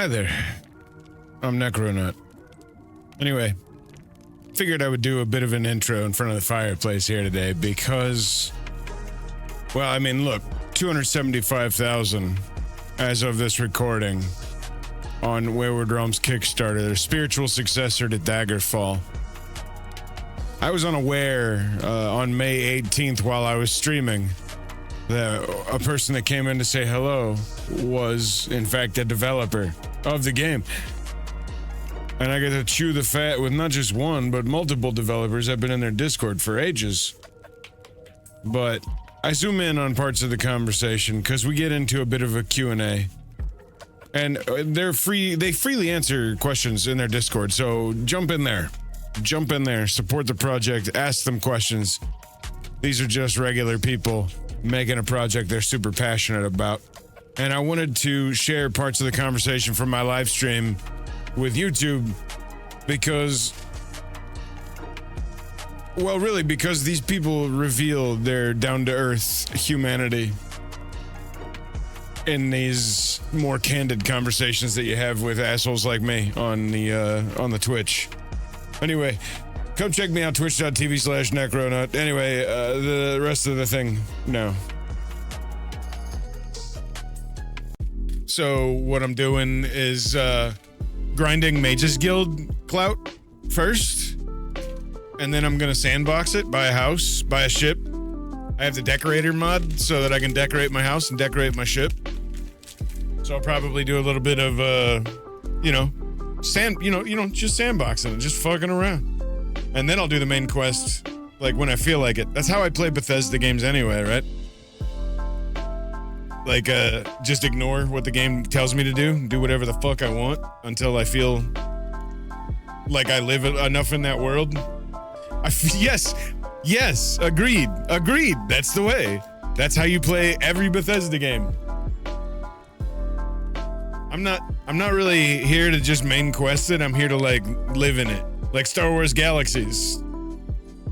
Hi there. I'm Necronut. Anyway, figured I would do a bit of an intro in front of the fireplace here today because, well, I mean, look, 275,000 as of this recording on Wayward Realms Kickstarter, their spiritual successor to Daggerfall. I was unaware on May 18th while I was streaming that a person that came in to say hello was, in fact, a developer of the game. And I get to chew the fat with not just one, but multiple developers. I've been in their Discord for ages. But I zoom in on parts of the conversation because we get into a bit of a Q&A. And they freely answer questions in their Discord, so jump in there. Jump in there, support the project, ask them questions. These are just regular people making a project they're super passionate about. And I wanted to share parts of the conversation from my live stream with YouTube because, well, really because these people reveal their down-to-earth humanity in these more candid conversations that you have with assholes like me on the Twitch. Anyway, come check me out, twitch.tv/necronut. Anyway, the rest of the thing, no. So what I'm doing is grinding Mages Guild clout first, and then I'm gonna sandbox it, buy a house, buy a ship. I have the decorator mod so that I can decorate my house and decorate my ship. So I'll probably do a little bit of just sandboxing and just fucking around. And then I'll do the main quest, like, when I feel like it. That's how I play Bethesda games anyway, right? Like, just ignore what the game tells me to do whatever the fuck I want until I feel like I live enough in that world. Yes, agreed. That's the way. That's how you play every Bethesda game. I'm not really here to just main quest it. I'm here to, like, live in it. Like Star Wars Galaxies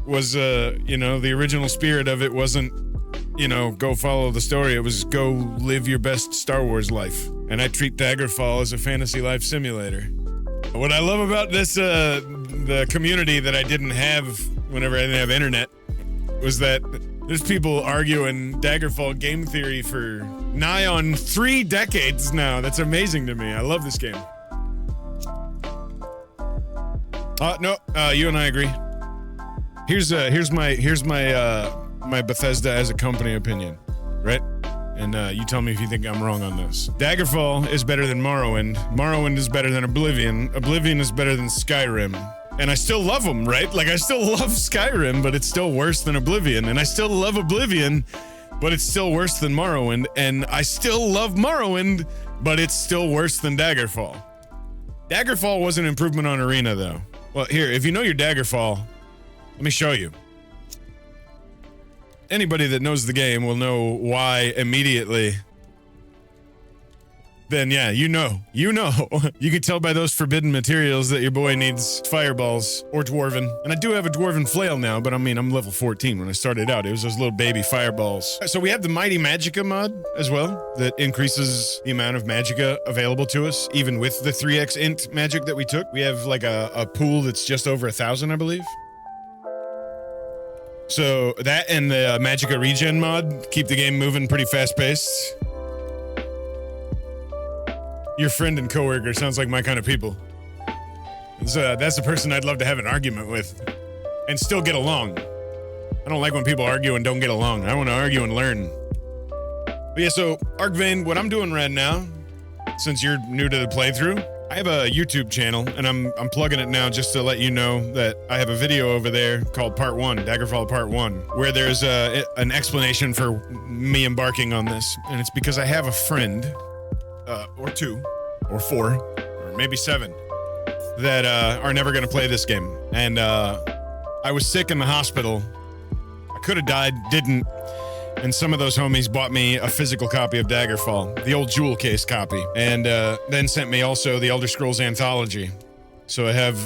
was, the original spirit of it wasn't, go follow the story. It was go live your best Star Wars life. And I treat Daggerfall as a fantasy life simulator. What I love about this, the community that I didn't have whenever I didn't have internet, was that there's people arguing Daggerfall game theory for nigh on 3 decades now. That's amazing to me. I love this game. No, you and I agree. Here's my Bethesda as a company opinion, right? And you tell me if you think I'm wrong on this. Daggerfall is better than Morrowind. Morrowind is better than Oblivion. Oblivion is better than Skyrim. And I still love them, right? Like, I still love Skyrim, but it's still worse than Oblivion. And I still love Oblivion, but it's still worse than Morrowind. And I still love Morrowind, but it's still worse than Daggerfall. Daggerfall was an improvement on Arena, though. Well, here, if you know your Daggerfall, let me show you. Anybody that knows the game will know why immediately. Then, yeah, you know. You can tell by those forbidden materials that your boy needs fireballs or dwarven. And I do have a dwarven flail now, but I mean, I'm level 14. When I started out, it was those little baby fireballs. So we have the Mighty Magicka mod as well that increases the amount of magicka available to us, even with the 3x int magic that we took. We have like a pool that's just over 1,000, I believe. So that and the magicka regen mod keep the game moving pretty fast-paced. Your friend and coworker sounds like my kind of people. That's the person I'd love to have an argument with and still get along. I don't like when people argue and don't get along. I want to argue and learn. But yeah, so Arcvane, what I'm doing right now, since you're new to the playthrough, I have a YouTube channel, and I'm plugging it now just to let you know that I have a video over there called Part 1, Daggerfall Part 1, where there's an explanation for me embarking on this. And it's because I have a friend, or 2, or 4, or maybe 7, that are never going to play this game. And I was sick in the hospital. I could have died, didn't. And some of those homies bought me a physical copy of Daggerfall, the old jewel case copy, and then sent me also the Elder Scrolls Anthology. So I have,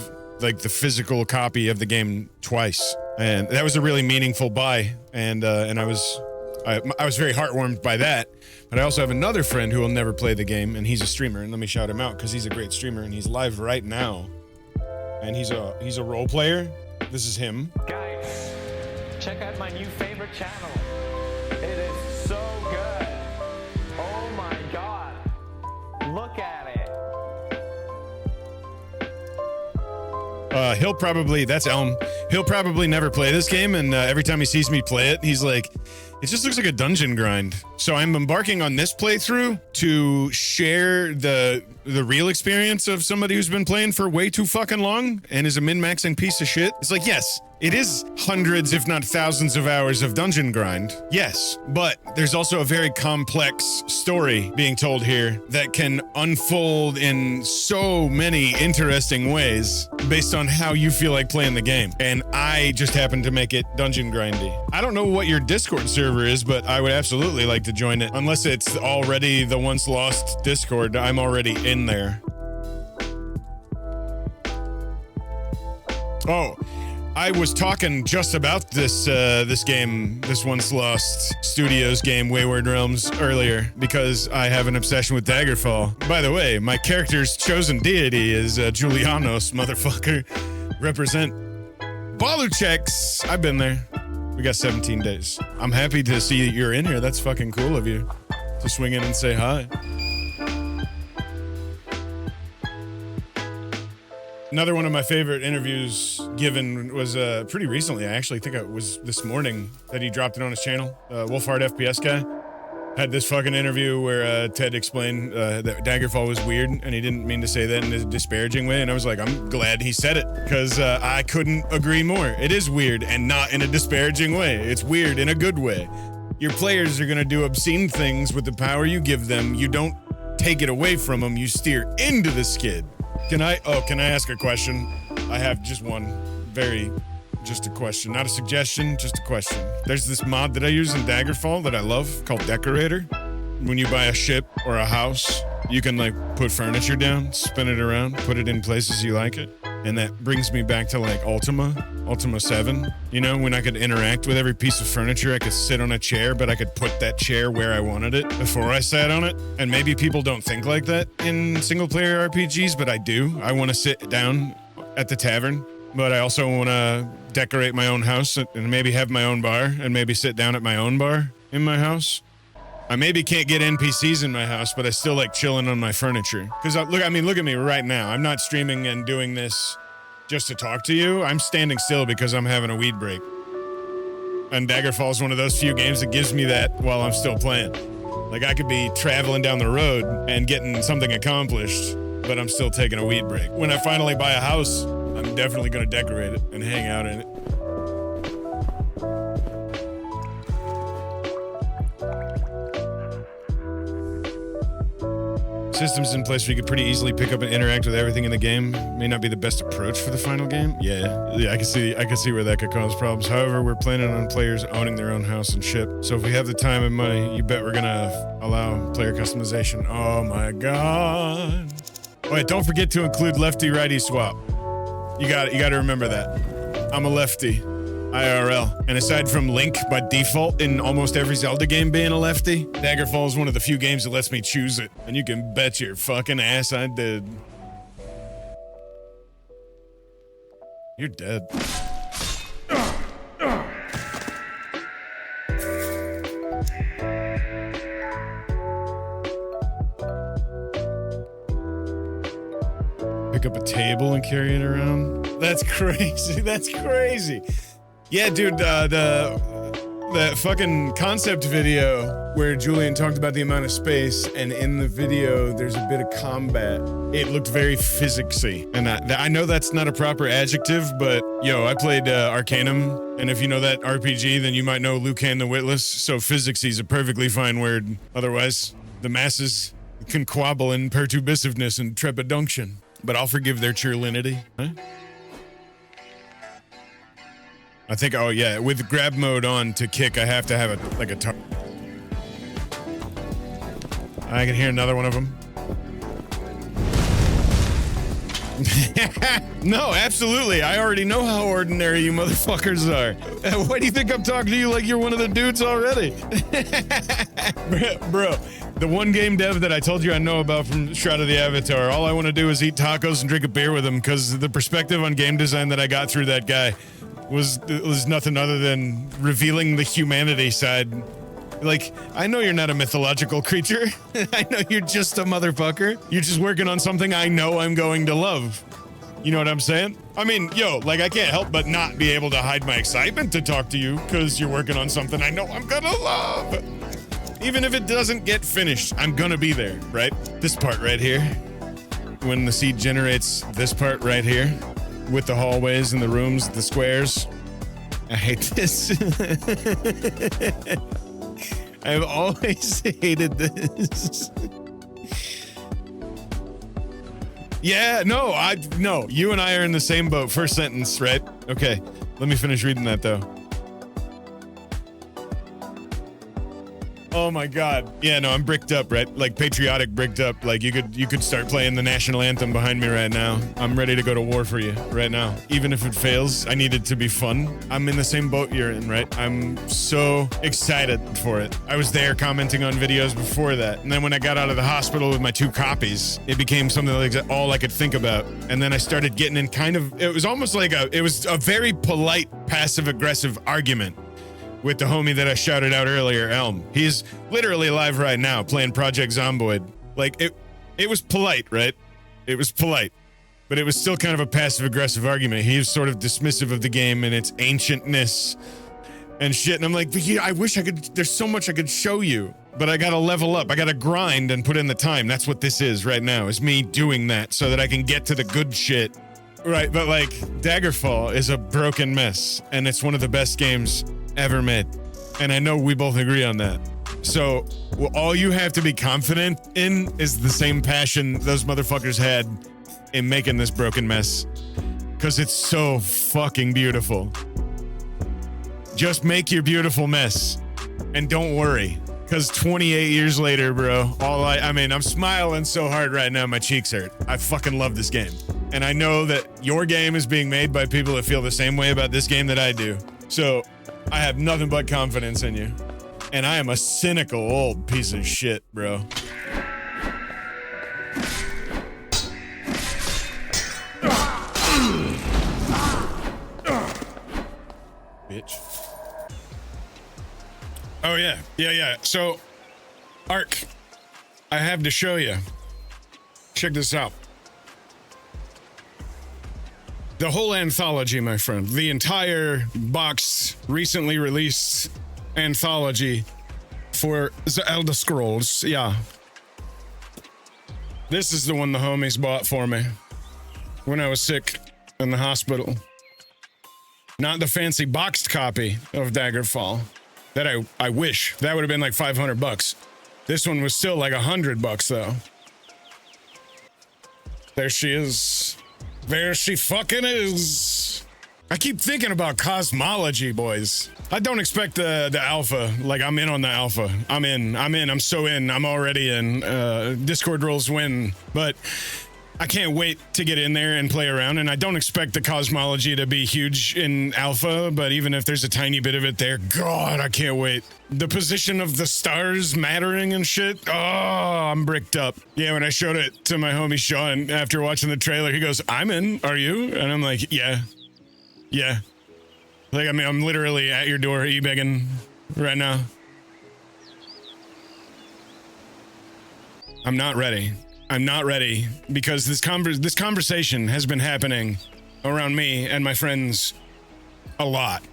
like, the physical copy of the game twice. And that was a really meaningful buy. And I was I was very heartwarmed by that. But I also have another friend who will never play the game, and he's a streamer. And let me shout him out because he's a great streamer, and he's live right now. And he's a role player. This is him. Guys, check out my new favorite channel. It is so good. Oh my god. Look at it. He'll probably, that's Elm. He'll probably never play this game, and every time he sees me play it, he's like, it just looks like a dungeon grind. So I'm embarking on this playthrough to share the real experience of somebody who's been playing for way too fucking long and is a min-maxing piece of shit. It's like, yes, it is hundreds, if not thousands of hours of dungeon grind. Yes, but there's also a very complex story being told here that can unfold in so many interesting ways based on how you feel like playing the game. And I just happen to make it dungeon grindy. I don't know what your Discord server is, but I would absolutely like to join it. Unless it's already the OnceLost Discord, I'm already in there. Oh, I was talking just about this this game, this OnceLost Studios game, Wayward Realms, earlier, because I have an obsession with Daggerfall. By the way, my character's chosen deity is Julianos, motherfucker. Represent baller checks. I've been there. We got 17 days. I'm happy to see that you're in here. That's fucking cool of you to swing in and say hi. Another one of my favorite interviews given was pretty recently. I actually think it was this morning that he dropped it on his channel. Wolfhard FPS guy had this fucking interview where Ted explained that Daggerfall was weird, and he didn't mean to say that in a disparaging way. And I was like, I'm glad he said it, because I couldn't agree more. It is weird, and not in a disparaging way. It's weird in a good way. Your players are gonna do obscene things with the power you give them. You don't take it away from them. You steer into the skid. Can I ask a question? I have just one, just a question, not a suggestion, just a question. There's this mod that I use in Daggerfall that I love called Decorator. When you buy a ship or a house, you can like put furniture down, spin it around, put it in places you like it. And that brings me back to like Ultima 7, you know, when I could interact with every piece of furniture. I could sit on a chair, but I could put that chair where I wanted it before I sat on it. And maybe people don't think like that in single player RPGs, but I do. I want to sit down at the tavern, but I also want to decorate my own house and maybe have my own bar and maybe sit down at my own bar in my house. I maybe can't get NPCs in my house, but I still like chilling on my furniture. Because look at me right now. I'm not streaming and doing this just to talk to you. I'm standing still because I'm having a weed break. And Daggerfall is one of those few games that gives me that while I'm still playing. Like I could be traveling down the road and getting something accomplished, but I'm still taking a weed break. When I finally buy a house, I'm definitely going to decorate it and hang out in it. Systems in place where you could pretty easily pick up and interact with everything in the game may not be the best approach for the final game. Yeah, I can see where that could cause problems. However, we're planning on players owning their own house and ship. So if we have the time and money, you bet we're gonna allow player customization. Oh my god. Oh, wait, don't forget to include lefty-righty swap. You got to remember that. I'm a lefty. IRL. And aside from Link by default in almost every Zelda game being a lefty, Daggerfall is one of the few games that lets me choose it. And you can bet your fucking ass I did. You're dead. Pick up a table and carry it around? That's crazy. That's crazy. Yeah, dude, the fucking concept video where Julian talked about the amount of space, and in the video there's a bit of combat. It looked very physicsy, and I know that's not a proper adjective, but yo, I played Arcanum, and if you know that RPG, then you might know Lucan the Witless, so physicsy is a perfectly fine word. Otherwise, the masses can quabble in perturbiveness and trepidunction, but I'll forgive their churlinity. Huh? I think, oh yeah, with grab mode on to kick, I have to have a target. I can hear another one of them. No, absolutely. I already know how ordinary you motherfuckers are. Why do you think I'm talking to you like you're one of the dudes already? Bro, the one game dev that I told you I know about from Shroud of the Avatar, all I want to do is eat tacos and drink a beer with him, because the perspective on game design that I got through that guy was nothing other than revealing the humanity side. Like, I know you're not a mythological creature. I know you're just a motherfucker. You're just working on something I know I'm going to love. You know what I'm saying? I mean, yo, like, I can't help but not be able to hide my excitement to talk to you, because you're working on something I know I'm gonna love. Even if it doesn't get finished, I'm gonna be there, right? This part right here. When the seed generates this part right here, with the hallways and the rooms, the squares. I hate this. I've always hated this. Yeah, no, you and I are in the same boat. First sentence, right? Okay, let me finish reading that though. Oh my god. Yeah, no, I'm bricked up, right? Like patriotic bricked up. Like you could start playing the national anthem behind me right now. I'm ready to go to war for you right now. Even if it fails, I need it to be fun. I'm in the same boat you're in, right? I'm so excited for it. I was there commenting on videos before that. And then when I got out of the hospital with my 2 copies, it became something like all I could think about. And then I started getting in it was almost like it was a very polite passive aggressive argument with the homie that I shouted out earlier, Elm. He's literally live right now playing Project Zomboid. Like, it was polite, right? It was polite. But it was still kind of a passive-aggressive argument. He was sort of dismissive of the game and its ancientness and shit. And I'm like, I wish I could, there's so much I could show you. But I gotta level up. I gotta grind and put in the time. That's what this is right now, is me doing that so that I can get to the good shit. Right, but like, Daggerfall is a broken mess. And it's one of the best games ever made, and I know we both agree on that. So all you have to be confident in is the same passion those motherfuckers had in making this broken mess, because it's so fucking beautiful. Just make your beautiful mess and don't worry, because 28 years later, bro, I mean, I'm smiling so hard right now my cheeks hurt. I fucking love this game, and I know that your game is being made by people that feel the same way about this game that I do. So I have nothing but confidence in you. And I am a cynical old piece of shit, bro. Bitch. Oh, yeah. Yeah. So, Ark, I have to show you. Check this out. The whole anthology, my friend. The entire box recently released anthology for the Elder Scrolls. Yeah. This is the one the homies bought for me when I was sick in the hospital. Not the fancy boxed copy of Daggerfall that I wish. That would have been like $500. This one was still like $100 though. There she is. There she fucking is. I keep thinking about cosmology, boys. I don't expect the alpha. Like, I'm in on the alpha. I'm in. I'm so in. I'm already in. Discord rolls win. But I can't wait to get in there and play around. And I don't expect the cosmology to be huge in alpha. But even if there's a tiny bit of it there, God, I can't wait. The position of the stars mattering and shit. Oh, I'm bricked up. Yeah, when I showed it to my homie Sean after watching the trailer, he goes, I'm in. Are you? And I'm like, yeah. Yeah. Like, I mean, I'm literally at your door e-begging right now. I'm not ready. I'm not ready because this conversation has been happening around me and my friends a lot.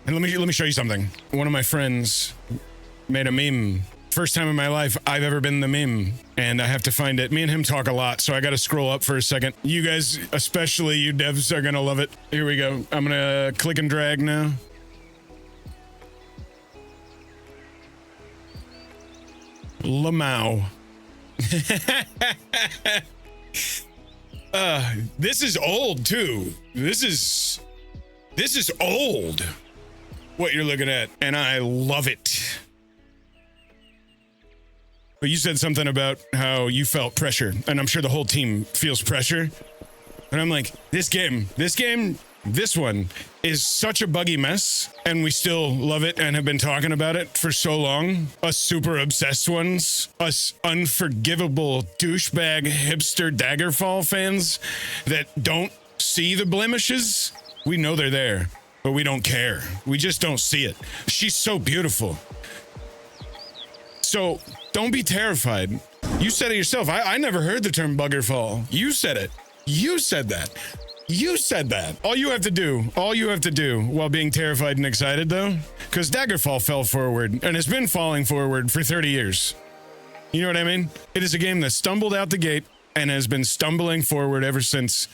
And let me show you something. One of my friends made a meme. First time in my life I've ever been the meme, and I have to find it. Me and him talk a lot, so I gotta scroll up for a second. You guys, especially you devs, are gonna love it. Here we go. I'm gonna click and drag now. Lamau. This is old too. This is old. What you're looking at, and I love it. But you said something about how you felt pressure, and I'm sure the whole team feels pressure. And I'm like, this one is such a buggy mess, and we still love it and have been talking about it for so long. Us super obsessed ones, us unforgivable douchebag hipster Daggerfall fans that don't see the blemishes. We know they're there, but we don't care. We just don't see it. She's so beautiful. So don't be terrified. You said it yourself. I never heard the term buggerfall. You said it. You said that. You said that. All you have to do while being terrified and excited, though, because Daggerfall fell forward and has been falling forward for 30 years. You know what I mean? It is a game that stumbled out the gate and has been stumbling forward ever since.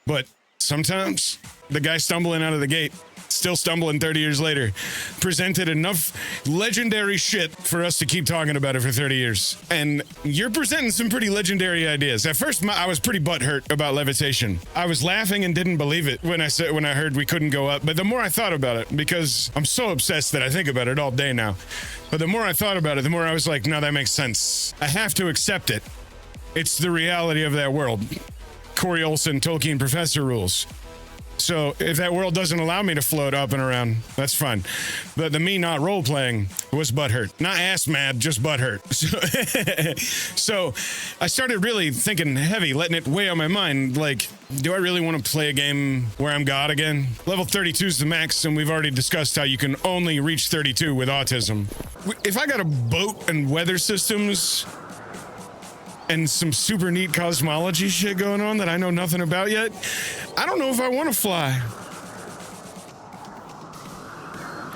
But sometimes the guy stumbling out of the gate, still stumbling 30 years later, presented enough legendary shit for us to keep talking about it for 30 years. And you're presenting some pretty legendary ideas. At first, I was pretty butthurt about levitation. I was laughing and didn't believe it when I heard we couldn't go up. But the more I thought about it, because I'm so obsessed that I think about it all day now. But the more I thought about it, the more I was like, no, that makes sense. I have to accept it. It's the reality of that world. Corey Olsen, Tolkien professor rules. So if that world doesn't allow me to float up and around, that's fine. But the me not role-playing was butthurt. Not ass-mad, just butthurt. So I started really thinking heavy, letting it weigh on my mind. Like, do I really want to play a game where I'm God again? Level 32 is the max, and we've already discussed how you can only reach 32 with autism. If I got a boat and weather systems and some super neat cosmology shit going on that I know nothing about yet, I don't know if I want to fly.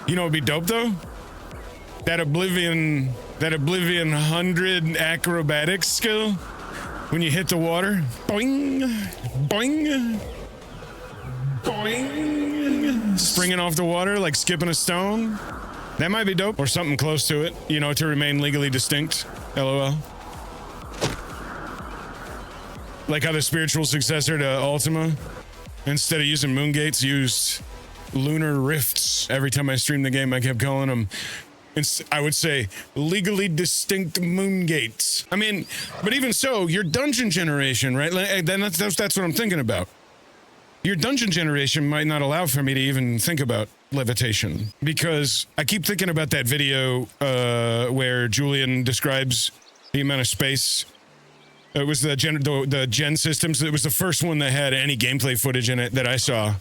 You know what'd be dope though? That Oblivion 100 acrobatics skill when you hit the water. Boing, boing, boing. Springing off the water like skipping a stone. That might be dope, or something close to it, you know, to remain legally distinct. LOL. Like how the spiritual successor to Ultima, instead of using moon gates, used lunar rifts. Every time I streamed the game, I kept calling them, I would say, legally distinct moon gates. I mean, but even so, your dungeon generation, right? That's what I'm thinking about. Your dungeon generation might not allow for me to even think about levitation, because I keep thinking about that video where Julian describes the amount of space. It was the gen systems. It was the first one that had any gameplay footage in it that I saw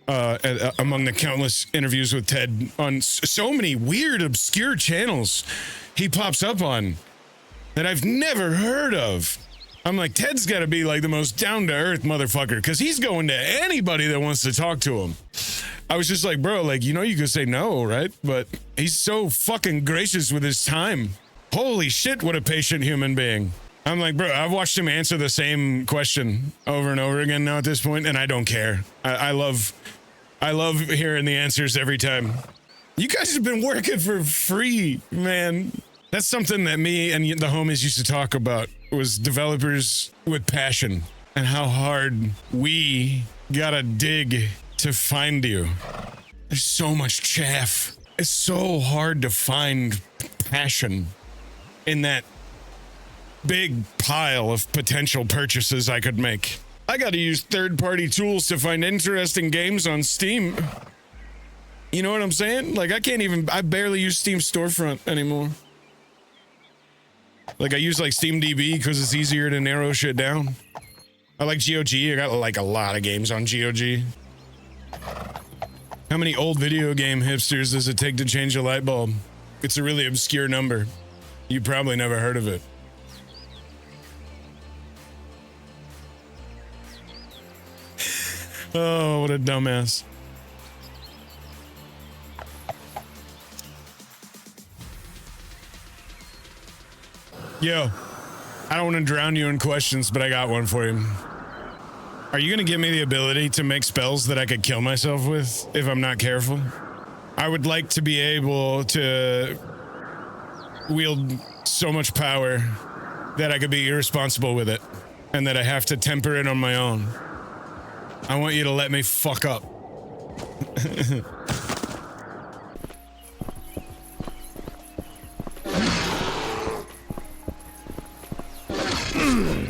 among the countless interviews with Ted on so many weird, obscure channels he pops up on that I've never heard of. I'm like, Ted's got to be like the most down-to-earth motherfucker, because he's going to anybody that wants to talk to him. I was just like, bro, like, you know you could say no, right? But he's so fucking gracious with his time. Holy shit, what a patient human being. I'm like, bro, I've watched him answer the same question over and over again now at this point, and I don't care. I love hearing the answers every time. You guys have been working for free, man. That's something that me and the homies used to talk about, was developers with passion and how hard we gotta dig to find you. There's so much chaff. It's so hard to find passion in that big pile of potential purchases I could make. I gotta use third-party tools to find interesting games on Steam. You know what I'm saying? Like, I barely use Steam Storefront anymore. Like, I use like SteamDB because it's easier to narrow shit down. I like GOG. I got like a lot of games on GOG. How many old video game hipsters does it take to change a light bulb? It's a really obscure number. You probably never heard of it. Oh, what a dumbass. Yo, I don't want to drown you in questions, but I got one for you. Are you going to give me the ability to make spells that I could kill myself with if I'm not careful? I would like to be able to wield so much power that I could be irresponsible with it, and that I have to temper it on my own. I want you to let me fuck up.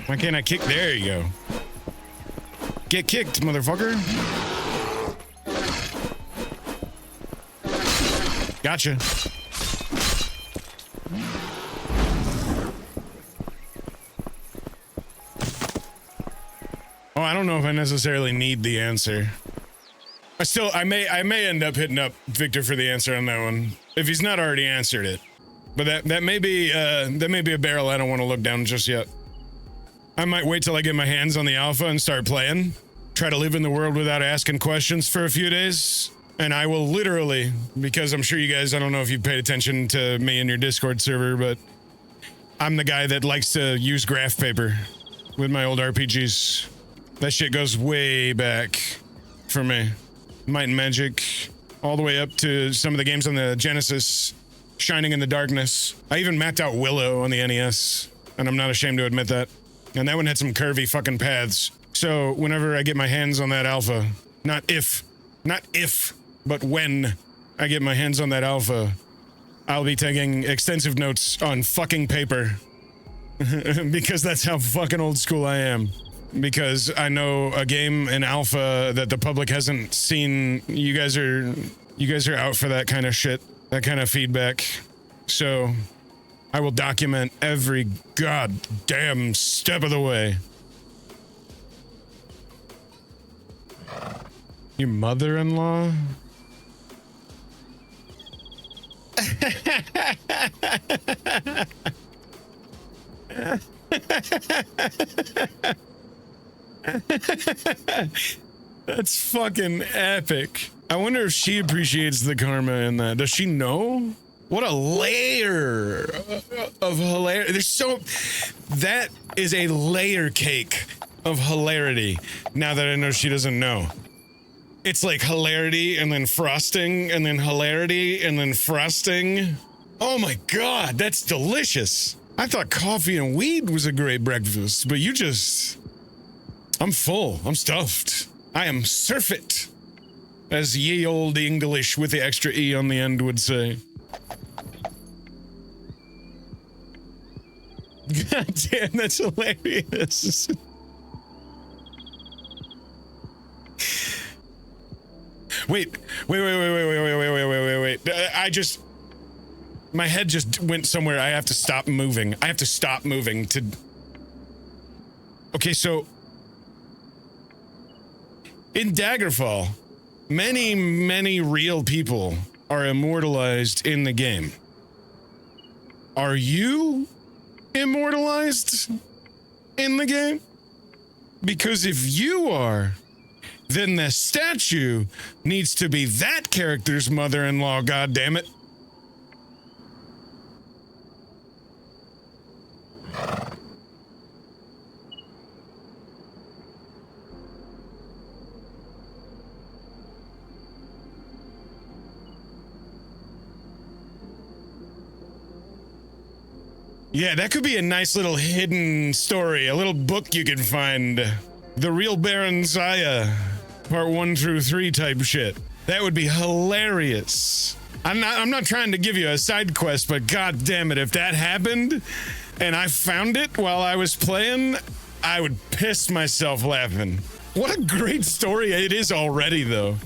Why can't I kick? There you go. Get kicked, motherfucker. Gotcha. Oh, I don't know if I necessarily need the answer. I may end up hitting up Victor for the answer on that one if he's not already answered it. But that may be a barrel I don't want to look down just yet. I might wait till I get my hands on the alpha and start playing. Try to live in the world without asking questions for a few days. And I will literally, because I'm sure you guys, I don't know if you've paid attention to me in your Discord server, but I'm the guy that likes to use graph paper with my old RPGs. That shit goes way back for me. Might and Magic, all the way up to some of the games on the Genesis, Shining in the Darkness. I even mapped out Willow on the NES, and I'm not ashamed to admit that. And that one had some curvy fucking paths. So whenever I get my hands on that alpha, not if, but when I get my hands on that alpha, I'll be taking extensive notes on fucking paper. Because that's how fucking old school I am. Because I know a game in alpha that the public hasn't seen. You guys are out for that kind of shit, that kind of feedback. So I will document every goddamn step of the way. Your mother-in-law? That's fucking epic. I wonder if she appreciates the karma in that. Does she know? What a layer of hilarity. That is a layer cake of hilarity. Now that I know she doesn't know. It's like hilarity and then frosting and then hilarity and then frosting. Oh my God, that's delicious. I thought coffee and weed was a great breakfast, but you just... I'm full. I'm stuffed. I am surfeit, as ye old English with the extra E on the end would say. God damn, that's hilarious. Wait. My head just went somewhere. I have to stop moving. to... Okay, so... In Daggerfall, many real people are immortalized in the game. Are you immortalized in the game? Because if you are, then the statue needs to be that character's mother-in-law, goddammit. Yeah, that could be a nice little hidden story, a little book you could find. The Real Baron Zaya, part 1 through 3 type shit. That would be hilarious. I'm not trying to give you a side quest, but god damn it, if that happened and I found it while I was playing, I would piss myself laughing. What a great story it is already, though.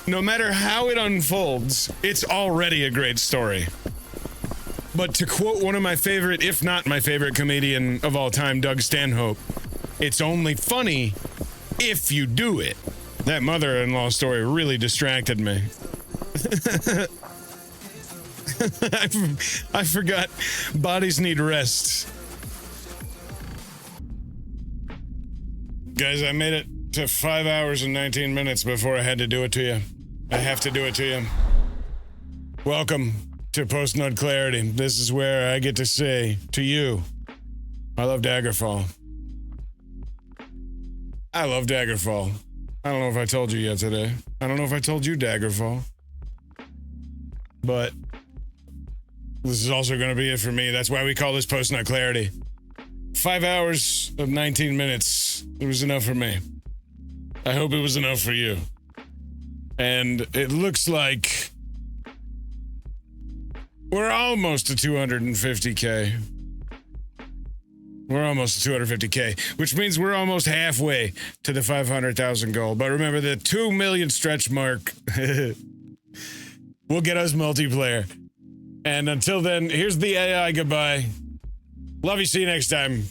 No matter how it unfolds, it's already a great story. But to quote one of my favorite, if not my favorite comedian of all time, Doug Stanhope, it's only funny if you do it. That mother-in-law story really distracted me. I forgot bodies need rest. Guys, I made it to 5 hours and 19 minutes before I had to do it to you. I have to do it to you. Welcome to Post-Nut Clarity. This is where I get to say to you, I love Daggerfall. I love Daggerfall. I don't know if I told you yet today. I don't know if I told you Daggerfall. But this is also going to be it for me. That's why we call this Post-Nut Clarity. 5 hours of 19 minutes. It was enough for me. I hope it was enough for you. And it looks like we're almost to 250K. We're almost 250K, which means we're almost halfway to the 500,000 goal. But remember, the 2 million stretch mark will get us multiplayer. And until then, here's the AI goodbye. Love you, see you next time.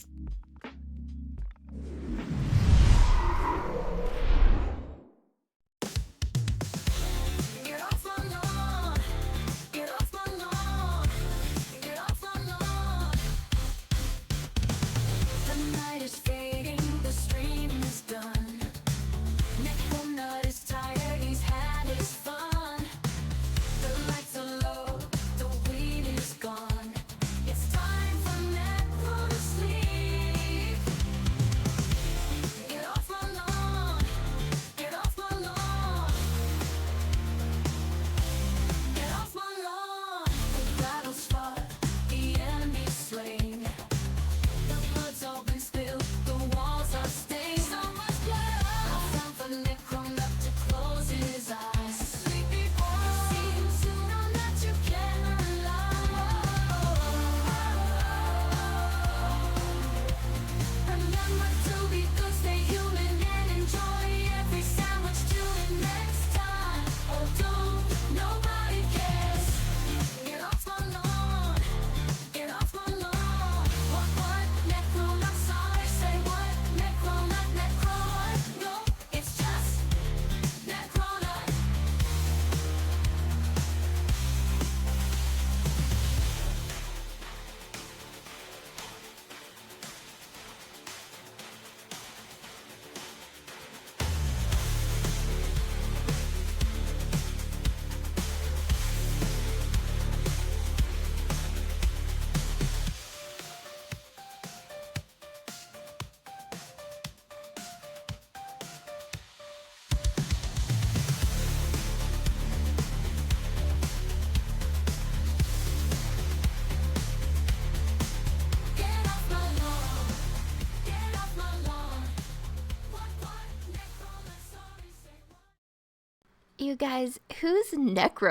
You guys, who's Necro?